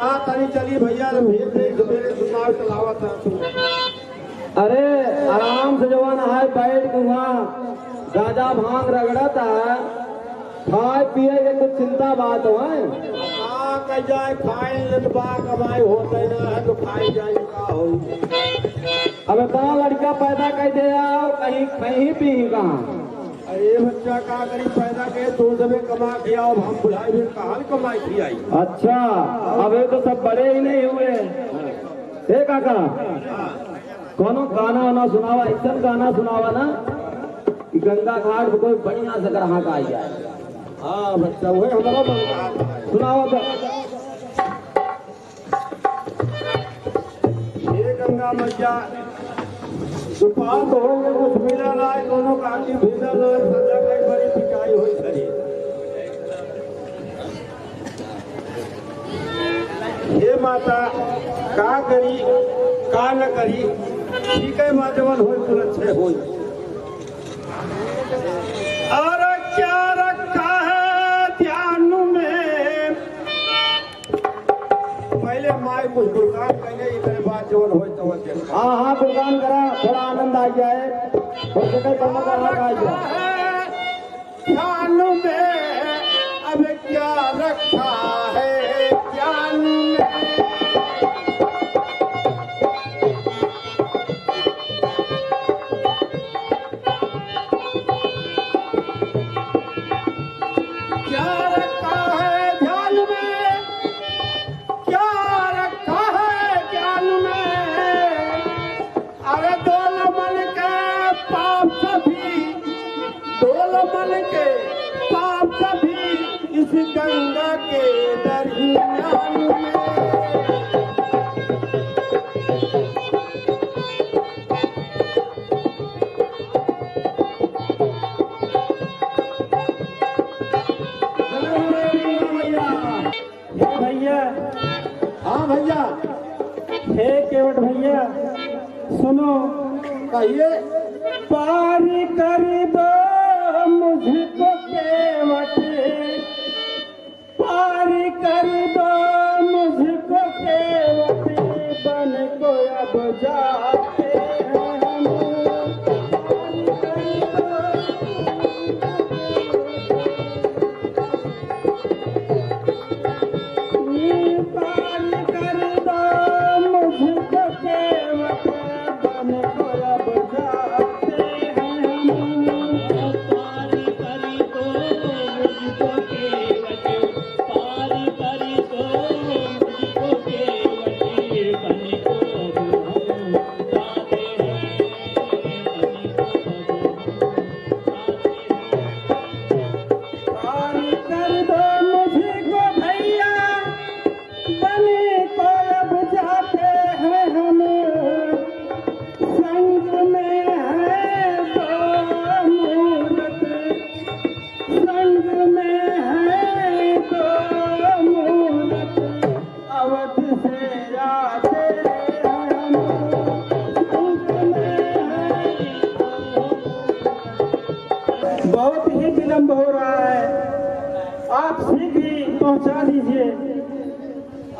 हाँ तनी चली भैया मेरे सुनाव चलावत है तू। अरे आराम से जवान हाय बैठ के वहाँ गाजा भांग रगड़ता है, खाए पिए के कुछ चिंता बात हो है। हाँ कह जाए खाए बा कमाई होते ना है तो खाई जाए का हो। अब इतना लड़का पैदा कर दे आओ कहीं कहीं पी कहाँ। अरे बच्चा का करी पैदा के दूध में कमा के आओ हम बुलाई फिर कहाँ कमाई थी आई। अच्छा अब ये तो सब बड़े ही नहीं हुए। हे काका कोनो गाना वाना सुनावा, ऐसा गाना सुनावा ना कि गंगा घाट पे कोई बढ़िया से ग्राह का आई जाए। हाँ बच्चा वही हमारा मन सुनावा तो। ये गंगा मैया सुपाल तो होंगे कुछ मिला ना दोनों काटी भेजा ना सजा कई बड़ी पिटाई हुई खरी। ये माता का करी का न करी ठीक है माँ जवन हो कुल अच्छे हो। और क्या रखा है ध्यान में पहले माई कुछ गुणगान कहने इतने बात जवन हो तो हाँ हाँ गुणगान करा, थोड़ा आनंद आ जाए और जगह दोनों का हाथ आ जाए। ध्यान में अब क्या रखा है ध्यान में। गंगा के दरियान में भैया। हाँ भैया। हे केवट भैया सुनो, कहिए। पारी कर दो मुझको केवट, पारी कर दो मुझको केवट, बन को अब जाते हैं हम। पारी कर दो मुझको केवट, बन को अब जाते हैं हम। पारी कर दो मुझको केवट, पारी कर दो मुझको केवट, बन को अब हम जाते हैं, पारी कर दो मुझको भैया, बने को अब जाते हैं हम। संग में है दो मूरत, संग में है दो मूरत, अवध से आते हैं हम। संग में है बहुत ही विलम्ब हो रहा है, आप शीघ्र ही पहुंचा दीजिए।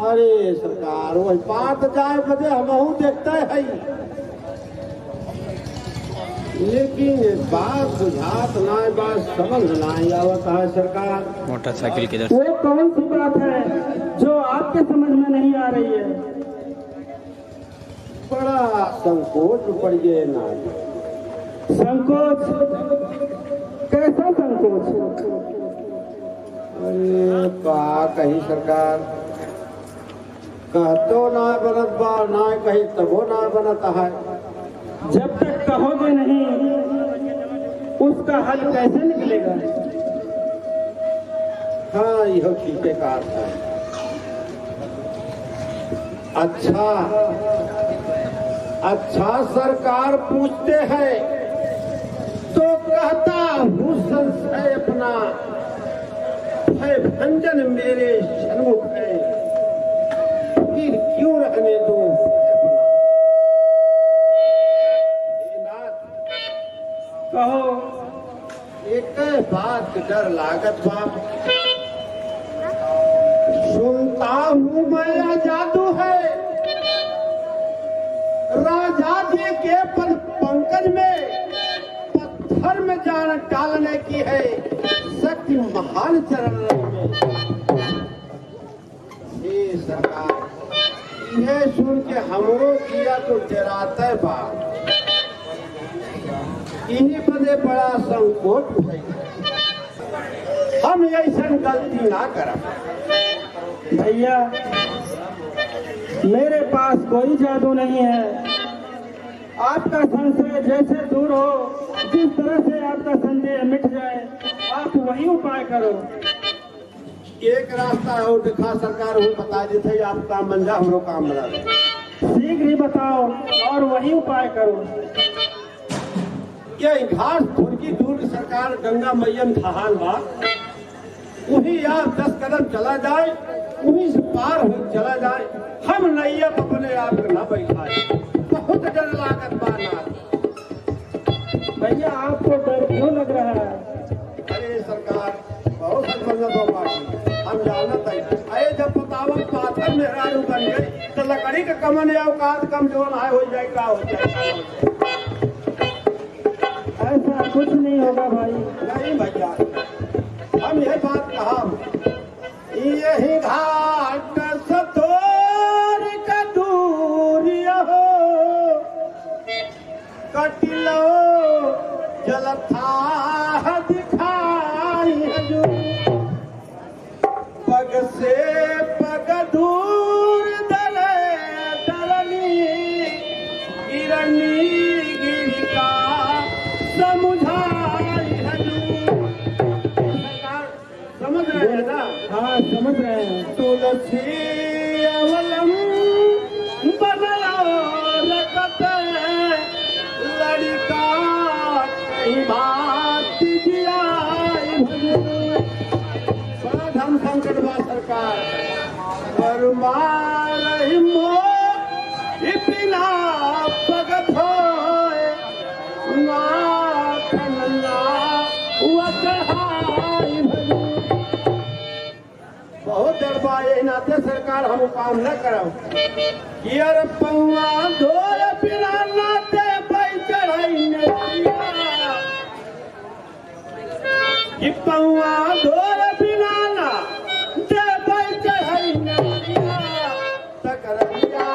अरे सरकार वही बात जाए बजे हमहू देखते है, लेकिन बात बुझात ना बात समझ नहीं आवत है सरकार। मोटरसाइकिल किधर? वो कौन सी बात है जो आपके समझ में नहीं आ रही है? बड़ा संकोच पड़िए ना। संकोच? कैसा संकोच? अरे का कहीं सरकार कहतो ना बनत बा ना कहीं तबो ना बनता है। जब तक कहोगे नहीं उसका हल कैसे निकलेगा? हाँ यह ठीक है कार है। अच्छा अच्छा सरकार पूछते हैं तो कहता हूँ संशय अपना है भंजन मेरे सन्मुख है, फिर क्यों रहने दो कहो। एक बात डर लागत बाप, सुनता हूँ मैं है शक्ति महान चरण में। हे सरकार ये सुन के हमरो किया तो डराते बा, इन्हीं बदे बड़ा संकोच भइल। हम ऐसा गलती ना करब। भैया मेरे पास कोई जादू नहीं है। आपका संशय जैसे दूर हो, जिस तरह से आपका संदेह मिट जाए, आप वही उपाय करो। एक रास्ता है वो दिखा सरकार, वो बता देते आप काम बन जा, हमरो काम बना दे। शीघ्र ही बताओ और वही उपाय करो। ये घास थोड़ी दूर की सरकार गंगा मैया में ठहान बा, वही आप 10 कदम चला जाए, वहीं से पार हो चला जाए। हम नैया अपने आप को न बैठाए, बहुत डर लागत बाना। भैया आपको डर क्यों लग रहा है? अरे सरकार बहुत समझ बाकी हम जानत है। अरे जब बतावन पाथर मेहरारू बन गई तो लकड़ी के कमन या औकात कम जोन आए हो जाए, का हो जाए। ऐसा कुछ नहीं होगा भाई। नहीं भैया हम ये बात कहा, यही घाट सतोर का दूरिया हो, कटिलो जलथा दिखाई हजूर, पग से पग दूर दले दलनी गिरनी गिरिका समुझाई हजूर। समझ रहे हैं ना? हाँ समझ रहे हैं। तुलसी अवलम बनलो रकत लड़का कहीं बात जियाई भजन। बड़ा धन संकट बा सरकार, परमार हिमो इपिना भगत होए, नाथ नन्ना हुआ चढ़ाई भजन। बहुत डरबा, यही नाते सरकार हम काम न करब। यार पौआ धोए बिना नाते पै चढ़ाई नदिया, कि पौआ धोए बिना ना दे पै चढ़ाई नदिया, तकरैया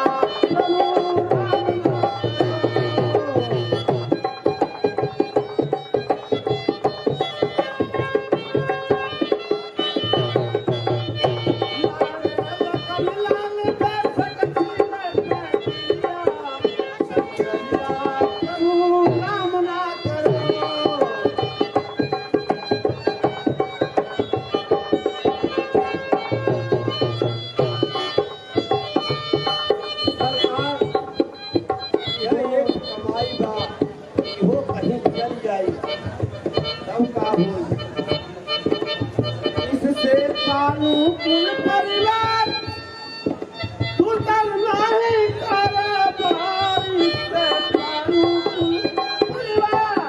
इससे तालु कुल परिवार तू तर नहीं कारोबार, इससे तालु कुल परिवार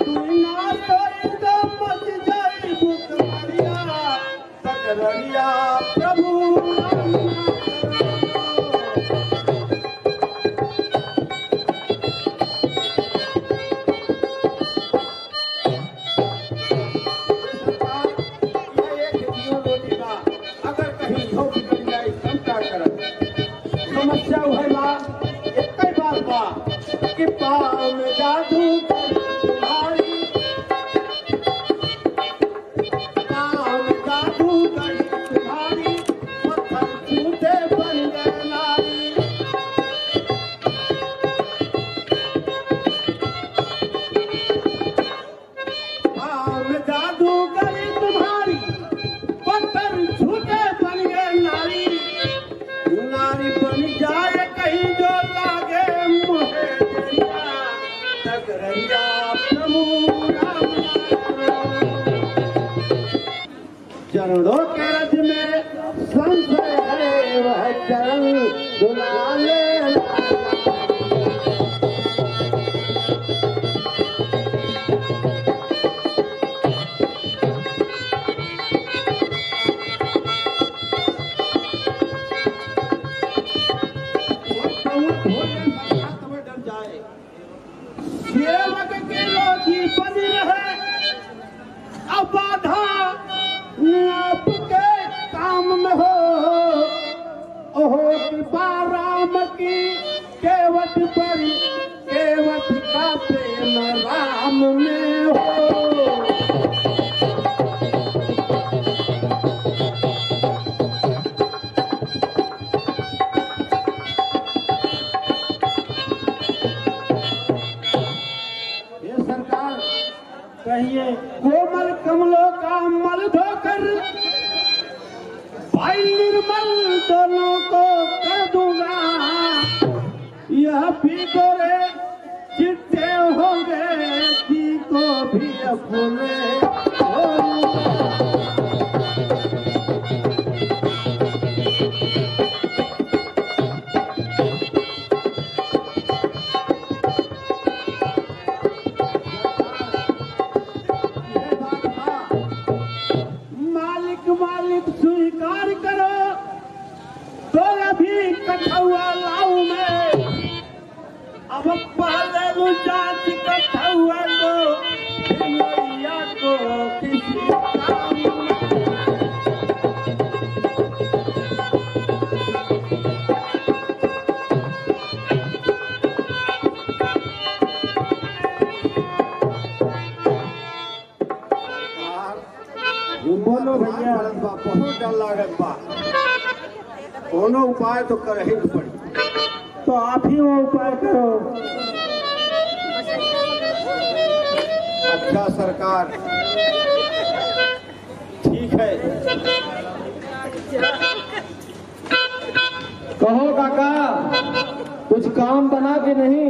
तू ना तो एकदम मच जाई बुकरिया, तकरिया प्रभु कि पाँव में जादू तुम्हारी, पाँव में जादू तुम्हारी, पत्थर छूटे बन गए नारी। पाँव में जादू तुम्हारी, पत्थर छूटे बन गए नारी। नारी बन जाए कहीं जो लागे मुहे, चरणों के रज में संशय है, वह चरण दुला लेना। निर्मल दोनों को कर दूंगा। यह भी गोरे चिट्टे होंगे जी को भी अपने मालिक स्वीकार करो तो अभी कठुआ लाऊं मैं। अब पहले जांच कठुआ को मैया को किसी काम बोलो भैया। बहुत डर लागत बा। कोनो उपाय तो कर ही पड़ी। तो आप ही वो उपाय करो। अच्छा सरकार, ठीक है। कहो काका, कुछ काम बना कि नहीं?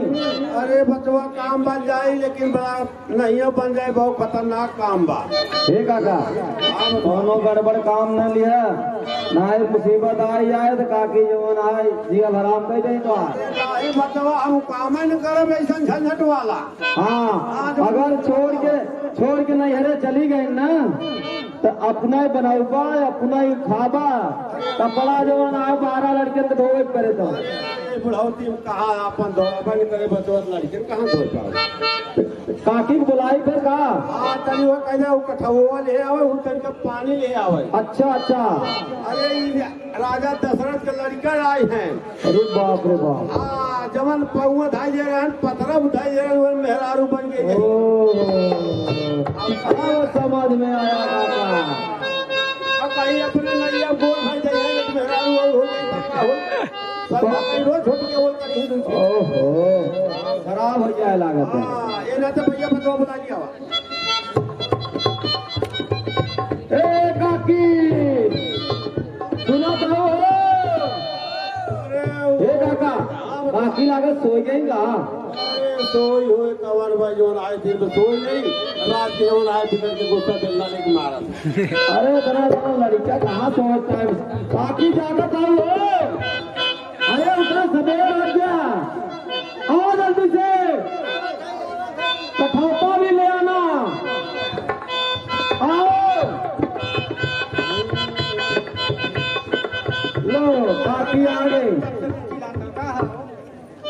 अरे बचवा काम बन जाए, लेकिन बड़ा नहीं बन जाए, बहुत खतरनाक काम बा। हे काका, कोनो गड़बड़ काम न लिया, ना ही मुसीबत आई जाए तो काकी जवन आए जिया भराम कह जाए तो ये बचवा हम काम न करब ऐसा झंझट वाला। हाँ, अगर छोड़ के नैहरे चली गई ना तो अपना ही बनाऊबा, अपना ही खाबा, कपड़ा जवन आए 12 लड़के तो धोवे करे तो बुढ़ौती में कहा अपन धोबन करे, बचवा लड़के कहाँ धो पाओ। काकी को बुलाई फिर कहा। हाँ तनी वो कहले वो कठुआ ले आवे, वो तनिक पानी ले आवे। अच्छा अच्छा। अरे ये राजा दशरथ के लड़का आए हैं। अरे बाप रे बाप। हाँ जमन पौआ धाई दे रहे हैं, पथरा उठाई दे रहे हैं, मेहरारू बन के गए। अब समझ में आया काका। अब कहीं अपने नैया बोल भाई जाइए, लेकिन मेहरारू और हो गई तो क्या हो। सब कहीं रोज छोड़ के बोल कर ही दूसरे। ओहो, खराब हो जाए लागत है। हाँ ये ना तो भैया बचवा बुला लिया हुआ। ए काकी, सुनो तो। हे काका, काकी लागत सोई गई का? अरे सोई हुए कवर भाई जो आए थे तो सोई नहीं, रात के जो आए थे करके गुस्सा दिलना लेके मारा। अरे तना लड़का कहाँ सोचता है? काकी जागत आओ। अरे उतना सवेरे लग गया, आओ जल्दी से, कठौता भी ले आना। आओ लो, काकी आ गई।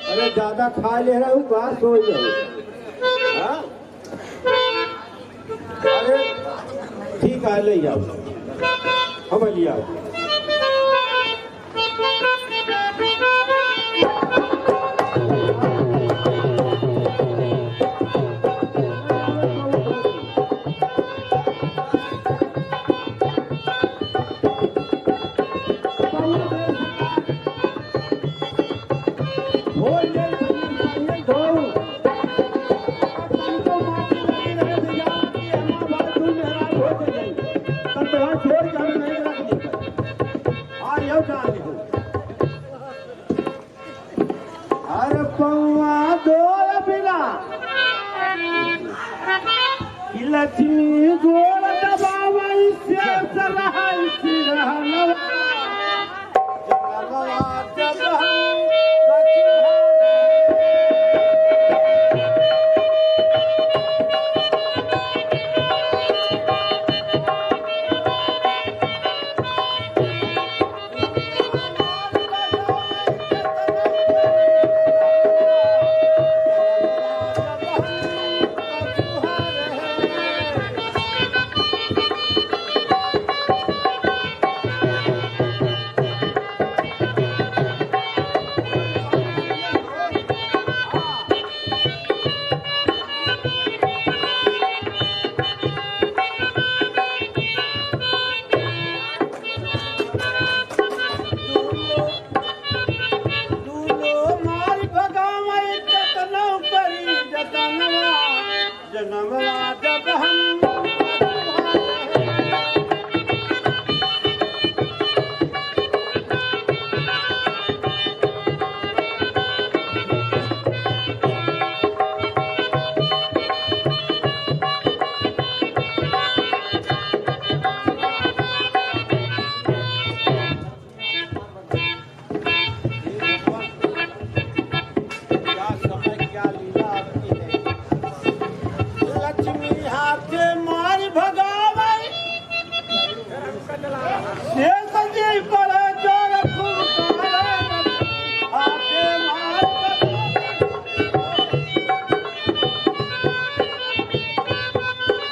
अरे ज्यादा खा ले रहा हूँ, बात सो जाओ। हाँ? अरे ठीक है, ले जाओ, हम ले आओ। अरे पौआ दो बिना लक्ष्मी गोल दबावा, इससे सरहा इसी रहलवा शेष जी पर जोर फुंकारे आके मार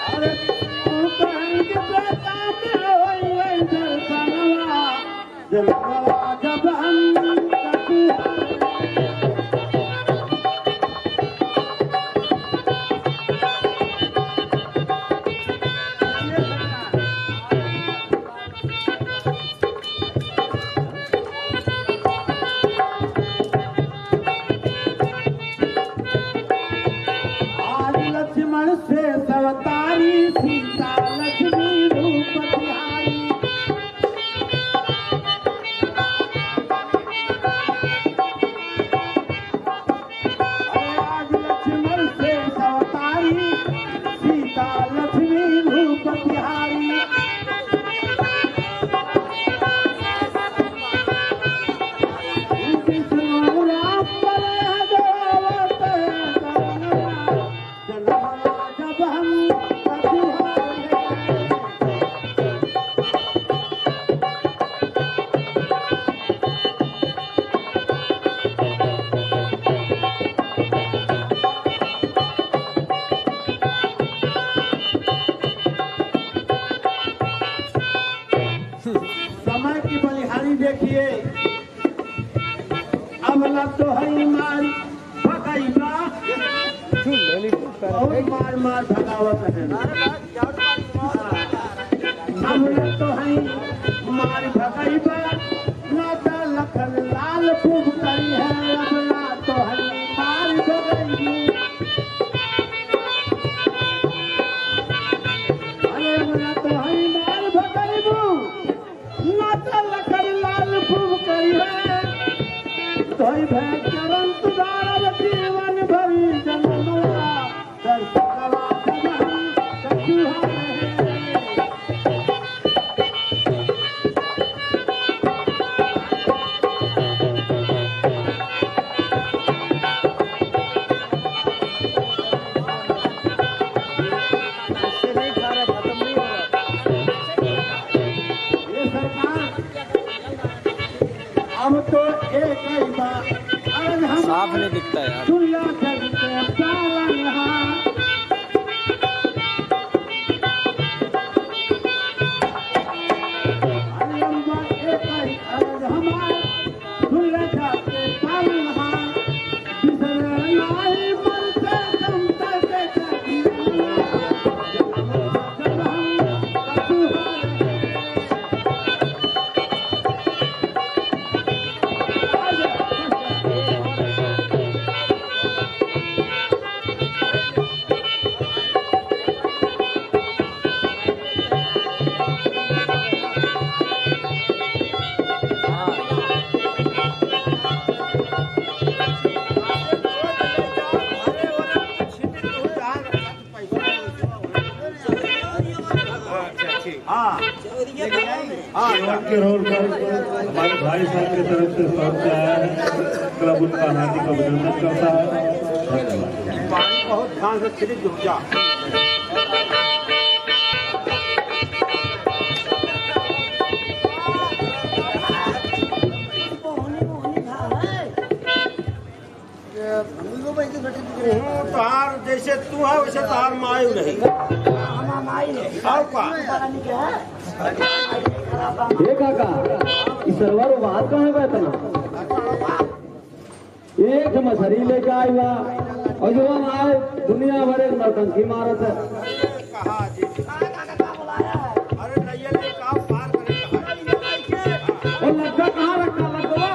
अरे तू कहेंगे बेटा के होइए दर्शनवा जलवा जब हम से सवतारी सीता लक्ष्मी रूप तिहारी आज लक्ष्मण से सवतारी सीता लक्ष्मी रूप तिहारी विष्णु राम पर समय की बलिहारी देखिए। अब न तो है मार भगाइबा और मार मार भगावत है। अब न तो है मार भगाइबा न तो लखन लाल खूब करी है। अब न तो है मार भगाइबू अरे अब न तो है मार भगाइबू माता लखन लाल खूब करी है। धोई भै चरण तुदारब जीवन भरी जन्मवा दर्शनवा जन्म कछुहा अब तो एक ही बात आज हम साफ नहीं दिखता यार। दुनिया चलते पालन यहाँ अरे हम बात एक ही आज हमारे दुनिया चलते पालन यहाँ बिसरे नाई मरते दम तक कभी जब हम कछुहा के रोल पर हमारे भाई साहब की तरफ से सौंप से आया है। क्लब उनका हार्दिक अभिनंदन करता है। धन्यवाद। पानी बहुत ध्यान से छिड़क दो जा। तार जैसे तू है वैसे तार मायू नहीं और का ये काका इस सरवर बात कहाँ है इतना एक मछली लेके आई हुआ और जो हम आए दुनिया भर एक नौटंकी मारत है। कहा जी अरे नैया ने कहा पार करेगा और लग्गा कहाँ रखा लगवा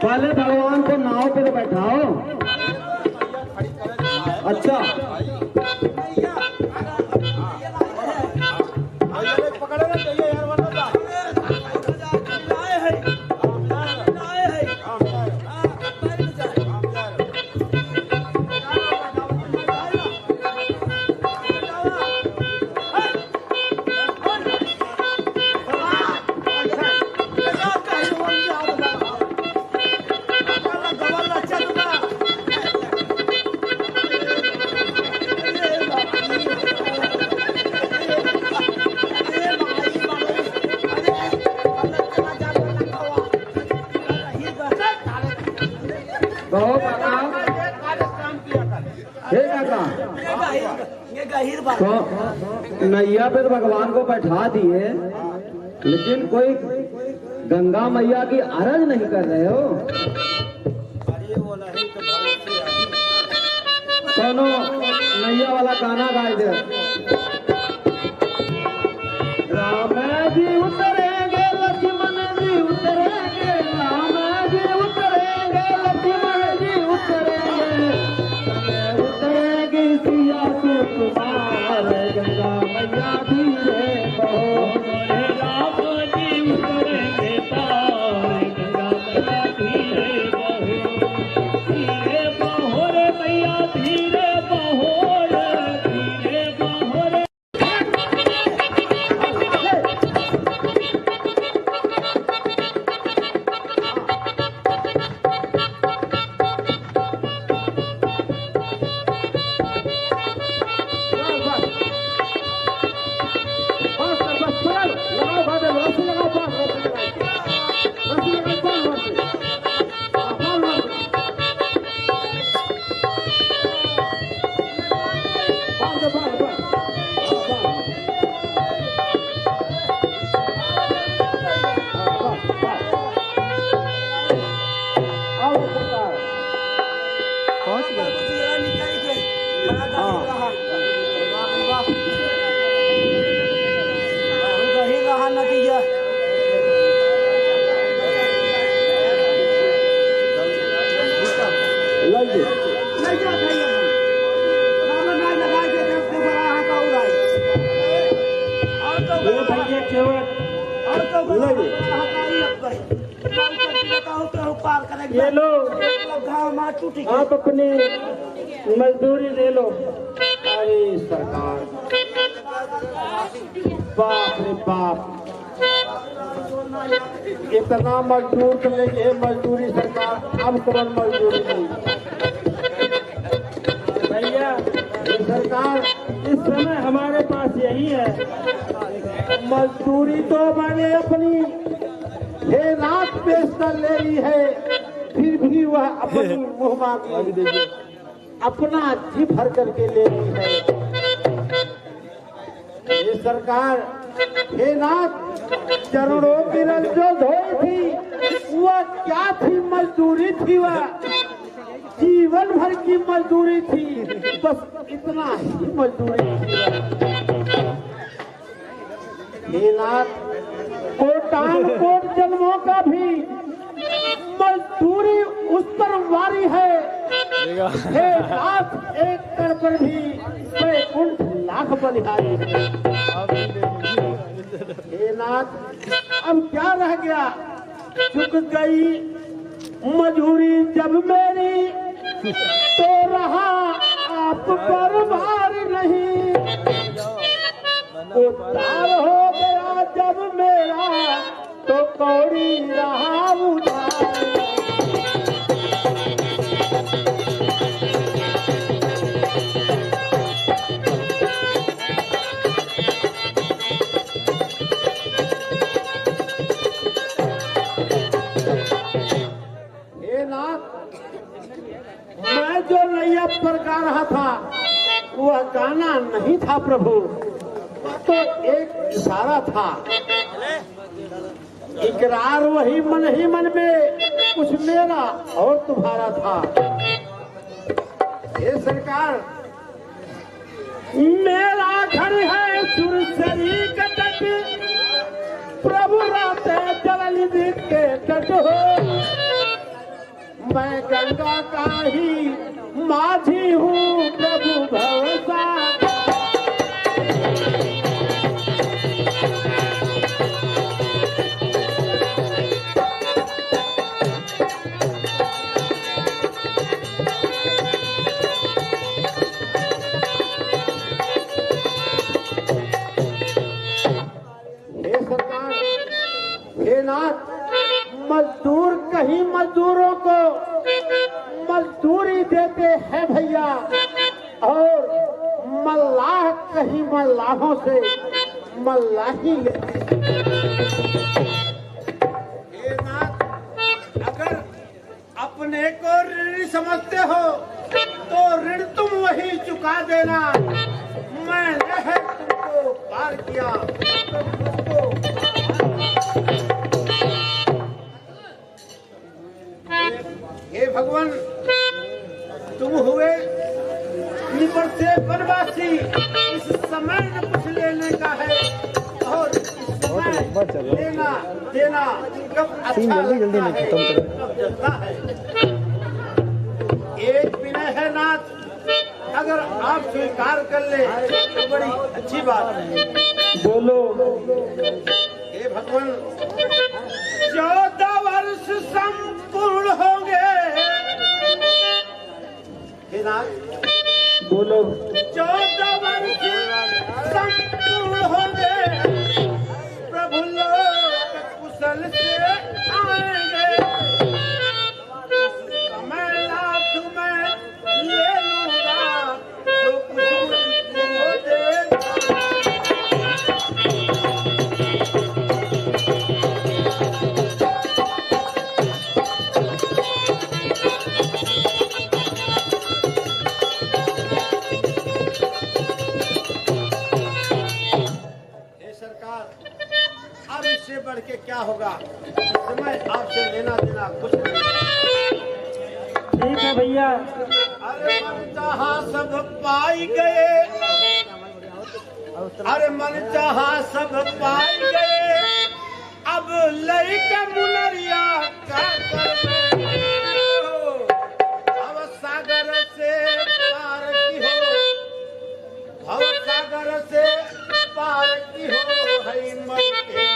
पहले भगवान को नाव पे बैठाओ। अच्छा पकड़ना चाहिए यार वरना कहो काका। ये कार्य काम किया कर। हे काका, ये गहीर बात तो नैया पे तो भगवान को बैठा दिए, लेकिन कोई गंगा मैया की अरज नहीं कर रहे हो। कौनो नैया वाला गाना गाए दे। राम जी उतरेंगे, लक्ष्मण जी उतरेंगे, राम जी उतरेंगे, लक्ष्मण जी उतरेंगे, उतरेगी सिया से तुम्हार, गंगा मैया धीरे बहो। राम जी उतरेंगे तार, गंगा मैया धीरे बहो, धीरे बहो रे मैया धीरे बहो रे, धीरे बहो रे। गहीर रहा नतीजा। ये लो, आप अपनी मजदूरी ले लो। अरे सरकार, बाप रे बाप, इतना मजदूर तो लेके मजदूरी सरकार, अब कौन मजदूरी नहीं। भैया ये सरकार, इस समय हमारे पास यही है। मजदूरी तो मैंने अपनी रात पेश कर ले ली है, फिर भी वह अपनी मुँह मांगी अपना जी भर करके ले ली है। ये सरकार, हे नाथ, चरणों की रंजो धोई थी, वह क्या थी? मजदूरी थी, वह जीवन भर की मजदूरी थी, बस इतना ही मजदूरी थी। हे नाथ, कोटान कोट जन्मों का भी मजदूरी उस पर वारी है। हे नाथ, एक कर पर भी वैकुंठ लाख बलिहारी। हे नाथ, अब क्या रह गया? चुक गई मजूरी जब मेरी, तो रहा आप पर भार नहीं। उतार हो गया जब मेरा, तो कौड़ी रहा उधार। हे नाथ, मैं जो नैया पर गा रहा था, वह गाना नहीं था प्रभु, तो एक इशारा था। इकरार वही मन ही मन में, कुछ मेरा और तुम्हारा था। ये सरकार, मेरा घर है सुरसरी का तट, प्रभु राते जलनिधि के तट हो। मैं गंगा का ही माझी हूँ, प्रभु भरोसा। हे नाथ, मजदूर कहीं मजदूरों को मजदूरी देते हैं भैया, और मल्लाह कहीं मल्लाहों से मल्लाही लेते। हे नाथ, अगर अपने को समझते हो तो ऋण तुम वही चुका देना। मैंने है तुमको पार किया तो मुझको हे भगवान, तुम हुए निपट से बनवासी। इस समय न कुछ लेने का है और इस समय लेना देना कब अच्छा लगता है, कब जलता है। एक विनय है नाथ, अगर आप स्वीकार कर ले तो बड़ी अच्छी बात है। बोलो। हे भगवान, 14 वर्ष संपूर्ण होंगे। हे नाथ, बोलो। 14 वर्ष संपूर्ण होंगे। प्रभु लोग कुशल से आएंगे। समय लाभ मैं ले लूंगा जो कुछ मुझको देगा। अब इससे बढ़ के क्या होगा? इस समय आपसे लेना देना कुछ नहीं। ठीक है भैया। अरे मन चाहा सब पाई गए, अरे मन चाहा सब पाई गए। अब लई के मुनरिया का कर भव सागर से पार की हो, भव सागर से पार की हो। हई मन के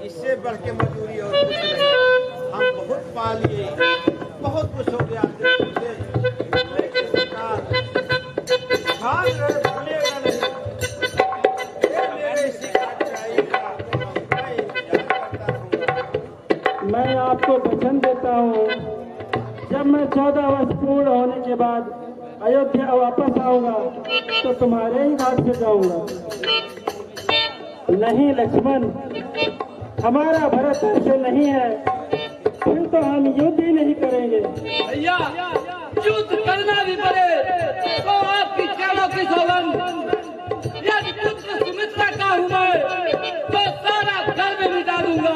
इससे बढ़ के मजदूरी और कुछ नहीं। हम बहुत पा लिए, बहुत कुछ हो गया। लेकिन सरकार ध्यान रहे, भूलिएगा नहीं। ये मेरे शिकायत चाहिएगा, मैं इंतजार करता रहूंगा। मैं आपको वचन देता हूँ, जब मैं 14 वर्ष पूर्ण होने के बाद अयोध्या वापस आऊंगा तो तुम्हारे ही घाट से जाऊंगा। नहीं लक्ष्मण, हमारा भरत ऐसे नहीं है, फिर तो हम युद्ध ही नहीं करेंगे। भैया, युद्ध करना भी पड़े तो आपकी चरणों की सौगंध। यदि पुत्र सुमित्रा का हूँ मैं तो सारा गर्व मिटा दूंगा।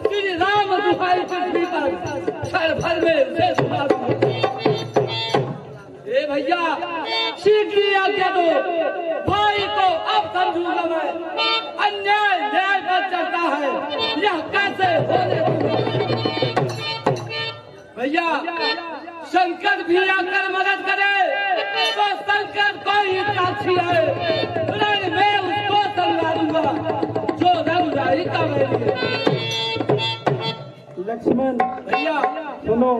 श्री राम दुहाई पृथ्वी पर क्षण भर में से सुना दूंगा। ए भैया, शीघ्र आज्ञा दो, भाई को अब समझूंगा मैं। अन्याय न्याय पर चलता है, यह कैसे होने दूंगा। भैया, शंकर भी आकर मदद करे तो शंकर को ही साक्षी है। रण में उसको संगा दूंगा जो रंगदारी का मेरी है। लक्ष्मण भैया सुनो,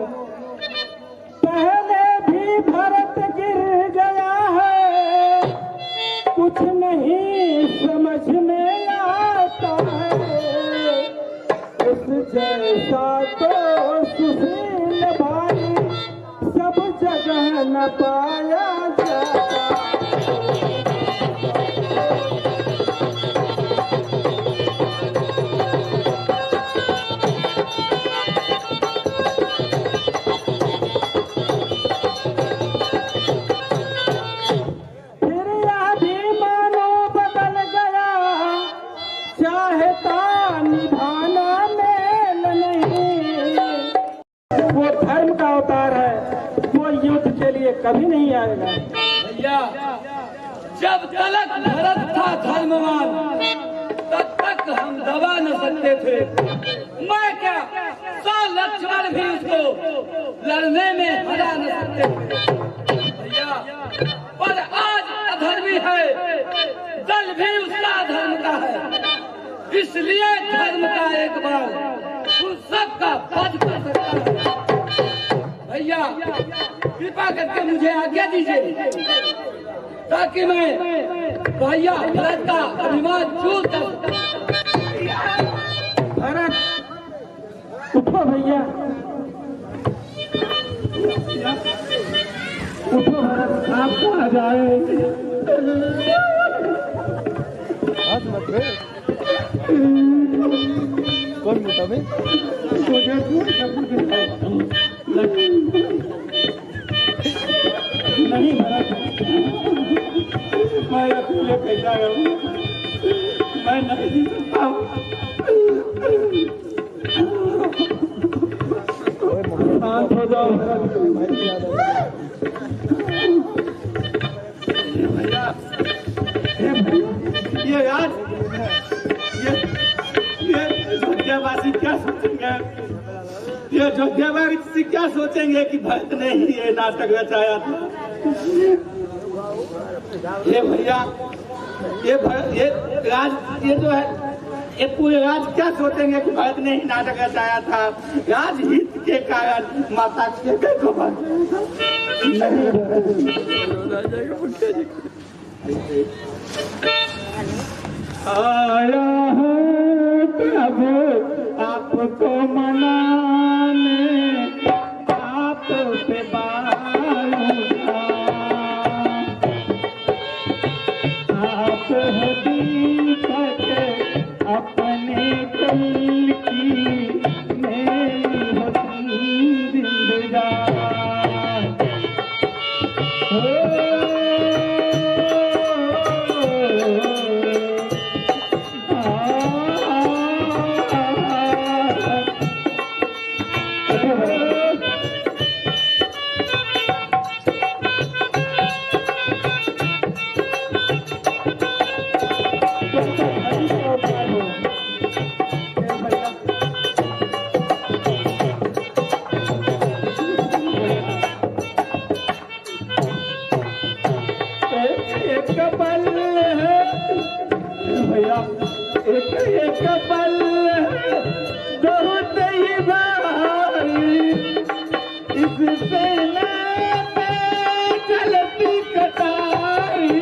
पहले भी भरत गिर गया है, कुछ नहीं समझ में आता है। उस जैसा तो सुशील भाई सब जगह न पाया जाता। कभी नहीं आएगा। भैया, जब तलक भरत था धर्मवान तब तक हम दबा न सकते थे। मैं क्या 100 लक्ष्मण भी उसको लड़ने में हरा न सकते थे। भैया, पर आज अधर्मी है, दल भी उसका धर्म का है। इसलिए धर्म का एक बार उन सबका वध कर सकता है। भैया कृपा करके मुझे आज्ञा दीजिए ताकि मैं भैया भरत का अभिमान छू कर। भरत उठो भैया, उठो भरत, आप कहाँ जाए? कौन मुझे नहीं भरत, मैं अकेले कैसा रहूं, मैं नहीं जी सकता हूँ। शांत हो जाओ ये यार, ये अयोध्यावासी क्या सोचेंगे? ये अयोध्यावासी क्या सोचेंगे कि भरत ने ही ये नाटक रचाया था? ये भैया, ये जो है, ये पूरे राज क्या सोचेंगे कि भरत ने ही नाटक रचाया था? राजहित के कारण माता के को आया है प्रभु आपको मनाने, आप पे बारूदा, आप हो दीपक अपने कल की, मेरी होती जिंदगानी। एक पल बहुत ही भारी, इस सेना पे चलती कटारी।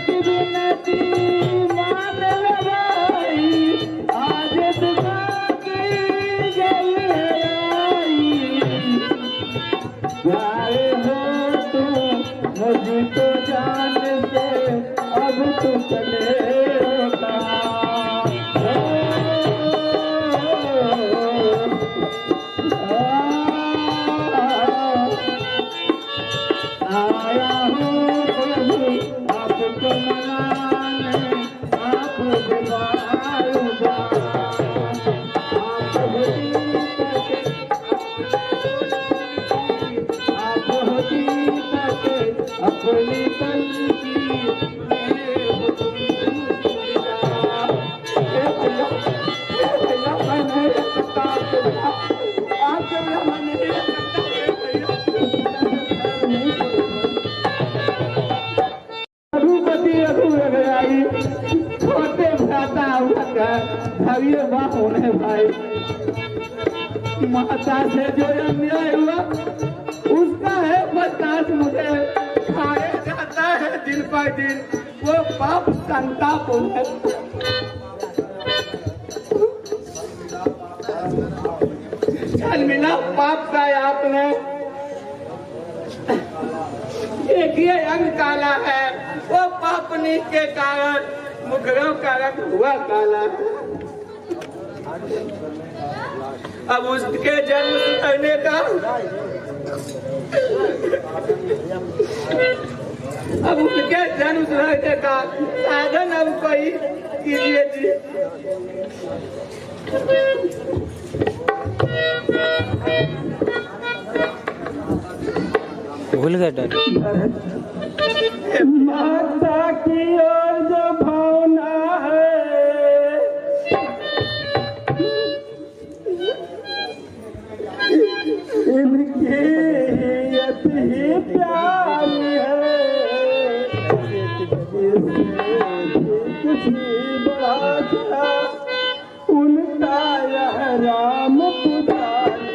की विनती मान ले भाई, आज तुम्हारी गई आई। प्यारे हो तुम मुझको जान से, अब तू चले होता। आया हूँ प्रभु आपको मनाने, आप बुलाऊंगा। आप होती तक अपनी तलकी रघुपति रघुराई, छोटे भ्राता भव्य बाप होने भाई। माता से जो अन्याय हुआ उसका है बर्दाश्त, मुझे खाया जाता है दिन पर दिन वो पाप संताप है। चल मिला पाप का आपने, देखिए अंग काला है, वो पापनी के कारण मुखरों का रंग हुआ काला। अब उसके जन्म सुधरने का, अब उसके जन्म सुधरने का साधन अब कोई कीजिए जी। भूल गए डैडी। माता की ओर जो भावना है, इनकी अति प्यारी है। कुछ बड़ा था उनका यह राम पुजारी।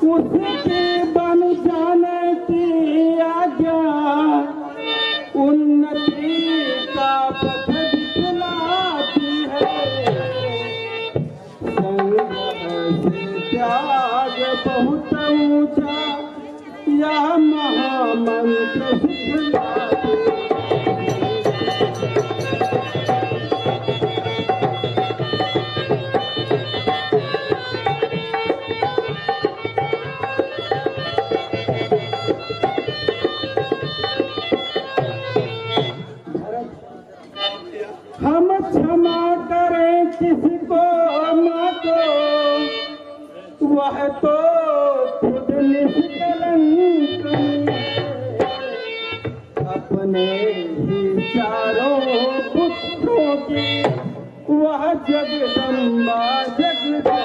उसकी बन जाने की आज्ञा, उन्नति का पथ दिखलाती है। संग से त्याग बहुत ऊंचा, यह महामंत्र सिखलाती है। हम क्षमा करें किसको माँ को, वह तो खुद निष्कलंक अपने ही चारों पुत्रों की, वह जगदम्बा जगदम्बा।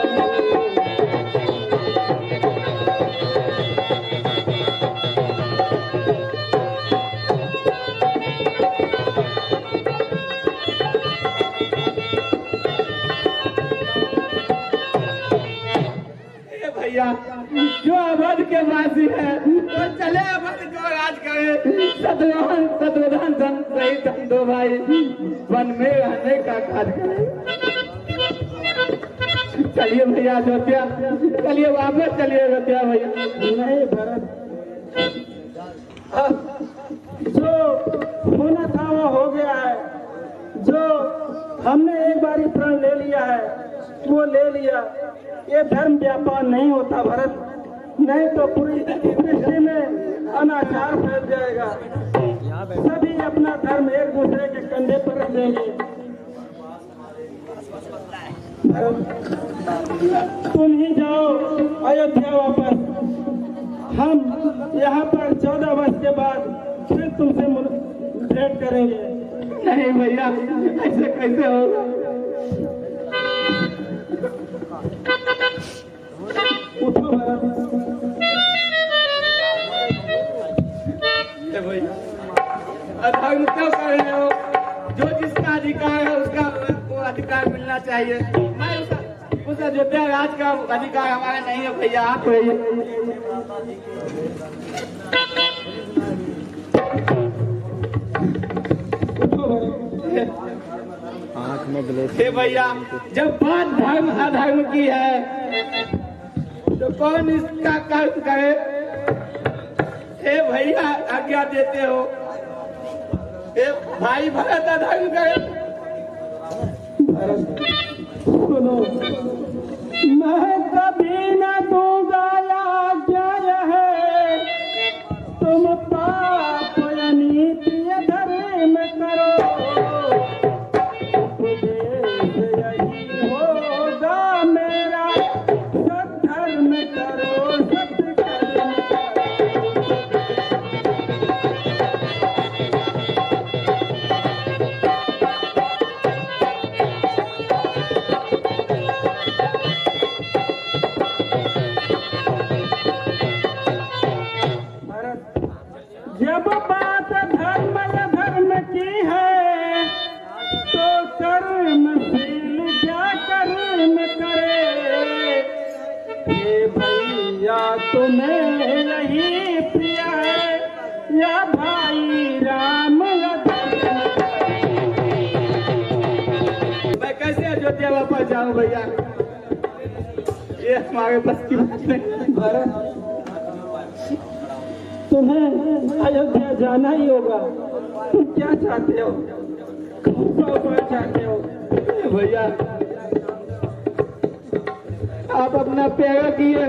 भैया जो अवध के वासी है वो चले अवध को राज करे। शत्रुघ्न सहित हम दो भाई वन में रहने का कार्य करे। चलिए भैया अयोध्या, चलिए वापस चलिए अयोध्या भैया। नहीं भरत, जो होना था वो हो गया है। जो हमने एक बार प्रण ले लिया है वो ले लिया। ये धर्म व्यापार नहीं होता भरत, नहीं तो पूरी सृष्टि में अनाचार फैल जाएगा। सभी अपना धर्म एक दूसरे के कंधे पर रख देंगे। तुम ही जाओ अयोध्या वापस, हम यहाँ पर 14 वर्ष के बाद फिर तुमसे भेंट करेंगे। नहीं भैया, ऐसे कैसे होगा? उठो भरत। अधर्म क्यों कर रहे हो? जो जिसका अधिकार है उसका वो अधिकार मिलना चाहिए। मैं उस अयोध्या राज का अधिकार हमारा नहीं है भैया, आप रहिए। हे भैया, जब बात धर्म अधर्म की है तो कौन इसका कर्म करे? हे भैया, आज्ञा देते हो? हे भाई भरत अधर्म करे? सुनो, मैं कभी न दूंगा आज्ञा है, तुम पाप या नीति धर्म करो, उपदेश यही होगा मेरा, सत्धर्म करो, सत्कर्म जब बात धर्म या धर्म की है तो कर्मशील क्या कर्म करे? ये भैया तुम्हें यही प्रिय है या भाई राम या धर्म? मैं कैसे अयोध्या वापस जाऊं भैया? ये हमारे बस की बात नहीं। भरत, तुम्हें अयोध्या जाना ही होगा। तुम क्या चाहते हो? कौन सा चाहते हो? भैया, आप अपना प्यारा किए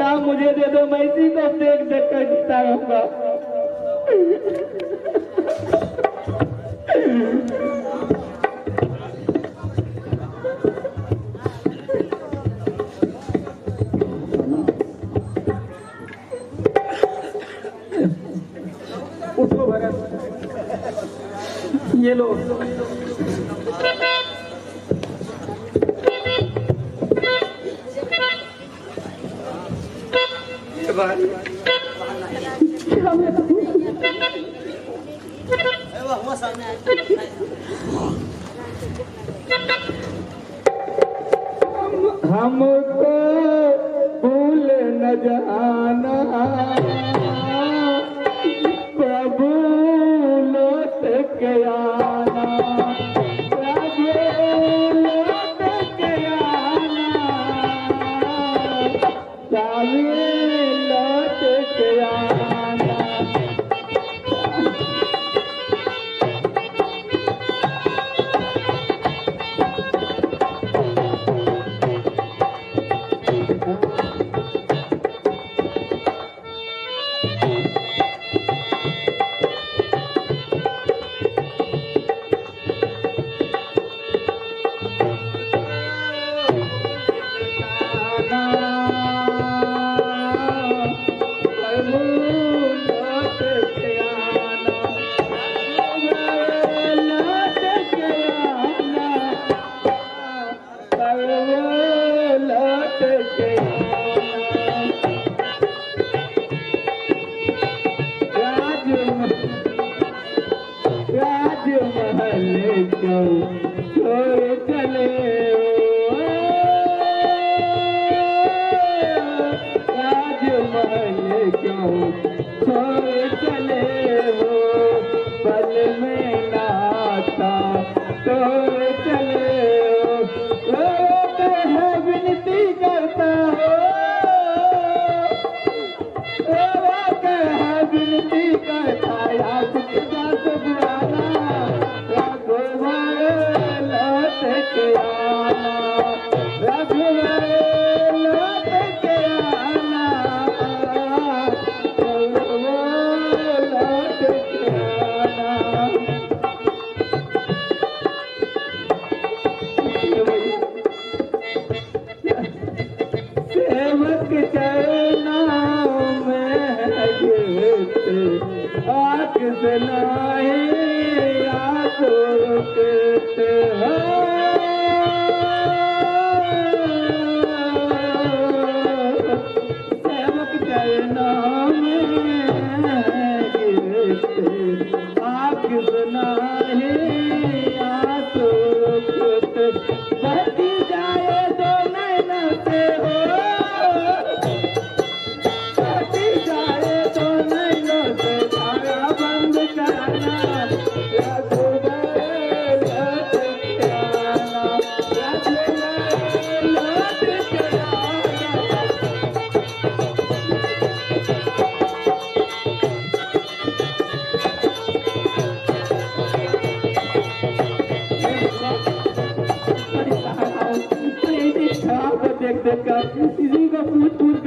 आप मुझे दे दो, मैं इसी को देख देख कर जीता रहूंगा। उठो भरत, ये लो। हमको भूल न जाना, प्रभु लौट के आना, प्रभु लौट के आना, प्रभु लौट के आना।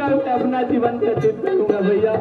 मैं अपना जीवन व्यतीत करूंगा भैया।